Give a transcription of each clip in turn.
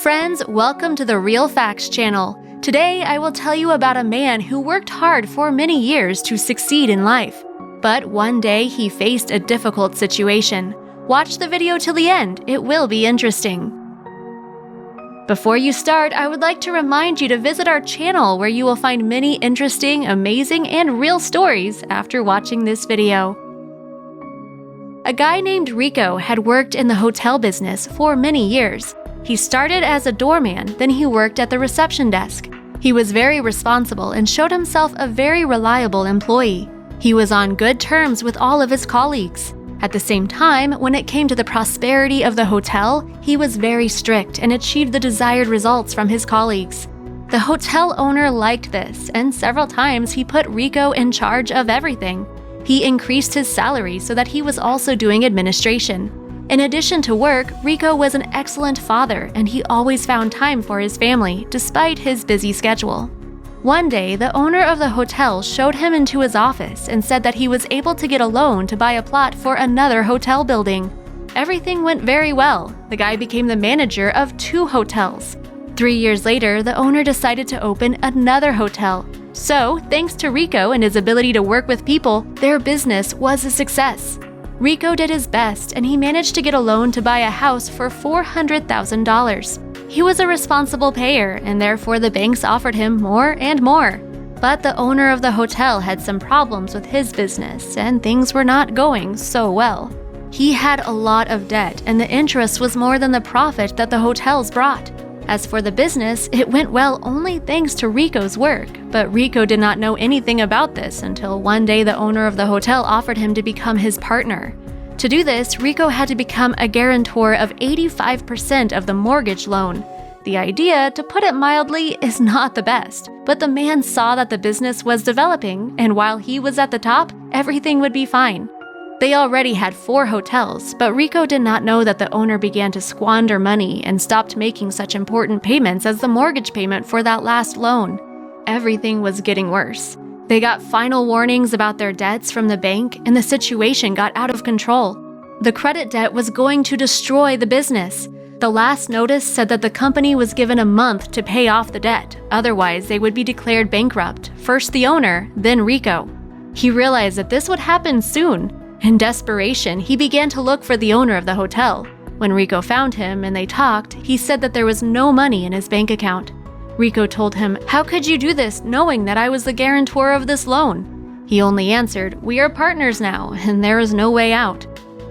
friends, welcome to the Real Facts channel. Today, I will tell you about a man who worked hard for many years to succeed in life. But one day, he faced a difficult situation. Watch the video till the end, it will be interesting. Before you start, I would like to remind you to visit our channel where you will find many interesting, amazing, and real stories after watching this video. A guy named Rico had worked in the hotel business for many years. He started as a doorman, then he worked at the reception desk. He was very responsible and showed himself a very reliable employee. He was on good terms with all of his colleagues. At the same time, when it came to the prosperity of the hotel, he was very strict and achieved the desired results from his colleagues. The hotel owner liked this, and several times he put Rico in charge of everything. He increased his salary so that he was also doing administration. In addition to work, Rico was an excellent father, and he always found time for his family, despite his busy schedule. One day, the owner of the hotel showed him into his office and said that he was able to get a loan to buy a plot for another hotel building. Everything went very well. The guy became the manager of 2 hotels. 3 years later, the owner decided to open another hotel. So, thanks to Rico and his ability to work with people, their business was a success. Rico did his best, and he managed to get a loan to buy a house for $400,000. He was a responsible payer, and therefore the banks offered him more and more. But the owner of the hotel had some problems with his business, and things were not going so well. He had a lot of debt, and the interest was more than the profit that the hotels brought. As for the business, it went well only thanks to Rico's work, but Rico did not know anything about this until one day the owner of the hotel offered him to become his partner. To do this, Rico had to become a guarantor of 85% of the mortgage loan. The idea, to put it mildly, is not the best, but the man saw that the business was developing, and while he was at the top, everything would be fine. They already had 4 hotels, but Rico did not know that the owner began to squander money and stopped making such important payments as the mortgage payment for that last loan. Everything was getting worse. They got final warnings about their debts from the bank, and the situation got out of control. The credit debt was going to destroy the business. The last notice said that the company was given a month to pay off the debt, otherwise they would be declared bankrupt, first the owner, then Rico. He realized that this would happen soon. In desperation, he began to look for the owner of the hotel. When Rico found him and they talked, he said that there was no money in his bank account. Rico told him, "How could you do this knowing that I was the guarantor of this loan?" He only answered, "We are partners now, and there is no way out."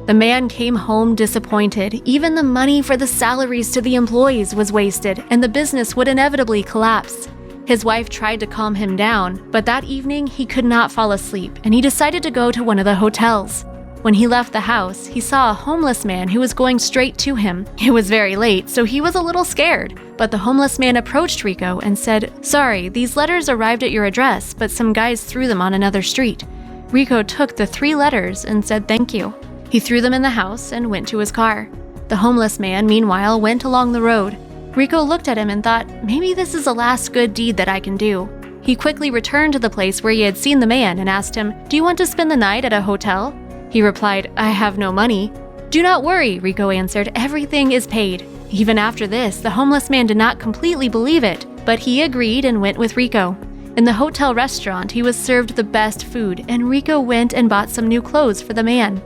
The man came home disappointed. Even the money for the salaries to the employees was wasted, and the business would inevitably collapse. His wife tried to calm him down, but that evening he could not fall asleep, and he decided to go to one of the hotels. When he left the house, he saw a homeless man who was going straight to him. It was very late, so he was a little scared, but the homeless man approached Rico and said, "Sorry, these letters arrived at your address, but some guys threw them on another street." Rico took the 3 letters and said thank you. He threw them in the house and went to his car. The homeless man, meanwhile, went along the road. Rico looked at him and thought, maybe this is the last good deed that I can do. He quickly returned to the place where he had seen the man and asked him, "Do you want to spend the night at a hotel?" He replied, "I have no money." "Do not worry," Rico answered, "everything is paid." Even after this, the homeless man did not completely believe it, but he agreed and went with Rico. In the hotel restaurant, he was served the best food, and Rico went and bought some new clothes for the man.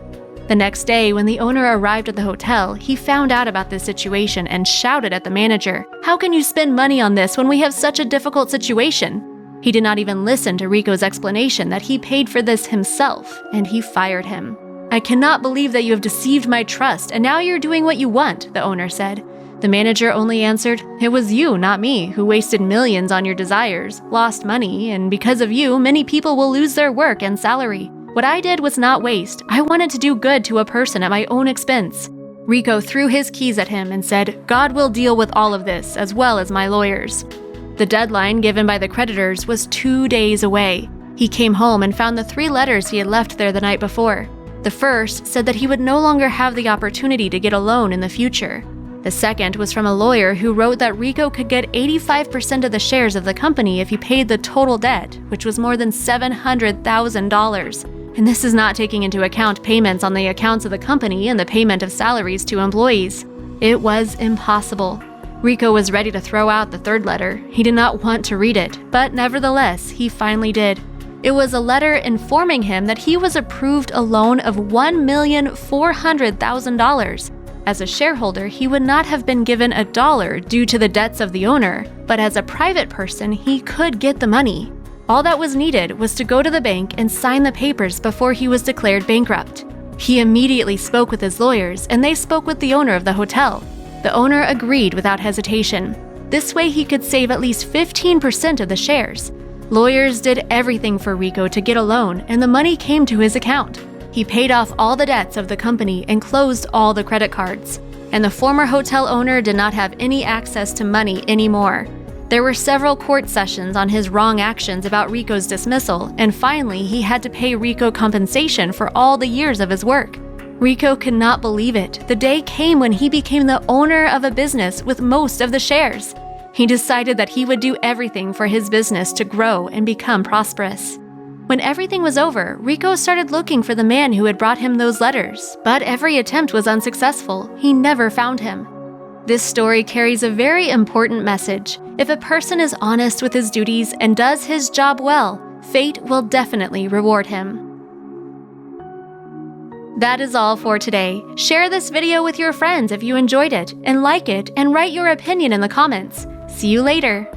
The next day, when the owner arrived at the hotel, he found out about this situation and shouted at the manager, "How can you spend money on this when we have such a difficult situation?" He did not even listen to Rico's explanation that he paid for this himself, and he fired him. "I cannot believe that you have deceived my trust, and now you're doing what you want," the owner said. The manager only answered, "It was you, not me, who wasted millions on your desires, lost money, and because of you, many people will lose their work and salary. What I did was not waste. I wanted to do good to a person at my own expense." Rico threw his keys at him and said, "God will deal with all of this, as well as my lawyers." The deadline given by the creditors was 2 days away. He came home and found the 3 letters he had left there the night before. The first said that he would no longer have the opportunity to get a loan in the future. The second was from a lawyer who wrote that Rico could get 85% of the shares of the company if he paid the total debt, which was more than $700,000. And this is not taking into account payments on the accounts of the company and the payment of salaries to employees. It was impossible. Rico was ready to throw out the third letter. He did not want to read it, but nevertheless, he finally did. It was a letter informing him that he was approved a loan of $1,400,000. As a shareholder, he would not have been given a dollar due to the debts of the owner, but as a private person, he could get the money. All that was needed was to go to the bank and sign the papers before he was declared bankrupt. He immediately spoke with his lawyers, and they spoke with the owner of the hotel. The owner agreed without hesitation. This way he could save at least 15% of the shares. Lawyers did everything for Rico to get a loan, and the money came to his account. He paid off all the debts of the company and closed all the credit cards. And the former hotel owner did not have any access to money anymore. There were several court sessions on his wrong actions about Rico's dismissal, and finally he had to pay Rico compensation for all the years of his work. Rico could not believe it. The day came when he became the owner of a business with most of the shares. He decided that he would do everything for his business to grow and become prosperous. When everything was over, Rico started looking for the man who had brought him those letters, but every attempt was unsuccessful. He never found him. This story carries a very important message. If a person is honest with his duties and does his job well, fate will definitely reward him. That is all for today. Share this video with your friends if you enjoyed it, and like it and write your opinion in the comments. See you later!